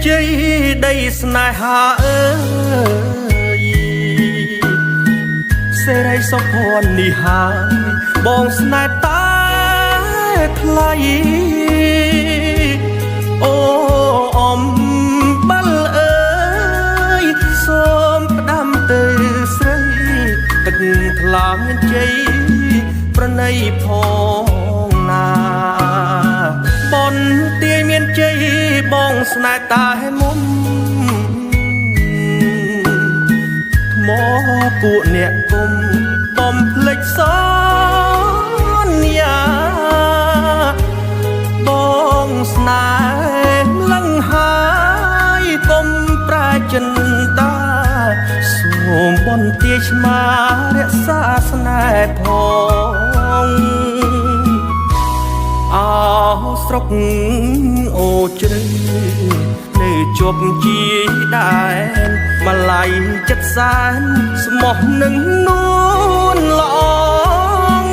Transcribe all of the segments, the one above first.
ជ័យដីស្នេហាអើយសេរីសុភ័ណ្ឌនេះហើយបងស្នេហ៍តែថ្លៃអូអំបិលអើយសូមផ្ដាំទៅស្រីទឹកថ្លាមានជ័យប្រណីផងណាបនទាយមានជ័យបងស្នេហ៍តែមុំថ្មពួកអ្នកគុំបំភ្លេចសន្យាបងស្នេហ៍លឹងហើយកុំប្រែចិនតាសូមបនទាយឆ្មារក្សាស្នេហ៍ផងអោស្រុកអូជ្រៅនៅជាប់ជាដែនម្លាយចិត្តសែនស្មោះនឹងនួនល្អង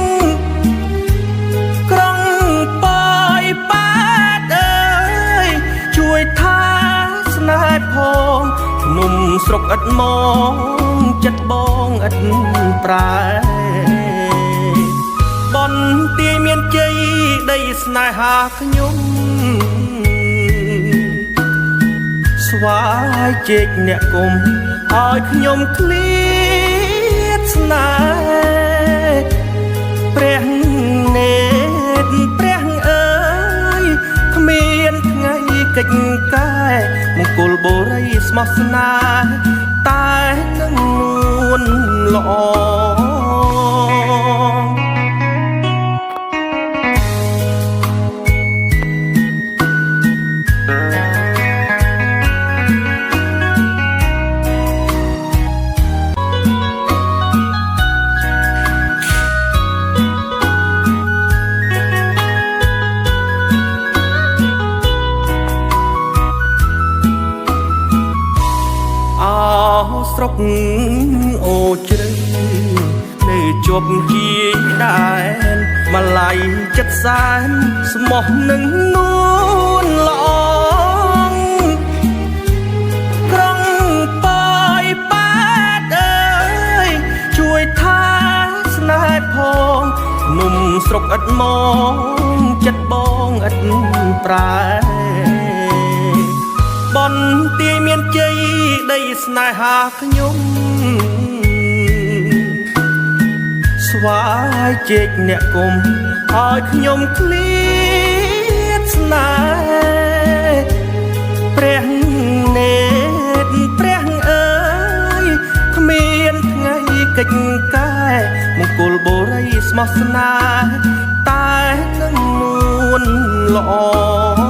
ក្រុងបាយប៉ែតអើយជួយថាស្នេហ៍ផងភ្នំស្រុកឥតមកចិត្តបងឥតប្រែបនទាយមានជ័យដីស្នេហាខ្ញុំស្វាយជែកអ្នកគុំឲ្យខ្ញុំឃ្លាតស្នេហ៍ព្រះនេតព្រះអើយគ្មានថ្ងៃកិច្ចកែមង្គលបុរីស្មោះស្នេហ៍តែនឹងនួនល្អស្រុកអូជ្រៅនៅជាប់ជាដែនម្លាយចិត្តសែនស្មោះនឹងនួនល្អងក្រុងបាយប៉ែតអើយជួយថាស្នេហ៍ផងភ្នំស្រុកឥតមកចិត្តបងឥតប្រែបនទាយមានជ័យដីស្នេហាខ្ញុំស្វាយជែកអ្នកគុំឲ្យខ្ញុំឃ្លាតស្នេហ៍ព្រះនេតព្រះអើយគ្មានថ្ងៃកិច្ចកែមង្គលបុរីស្មោះស្នេហ៍តែនឹងនួនល្អ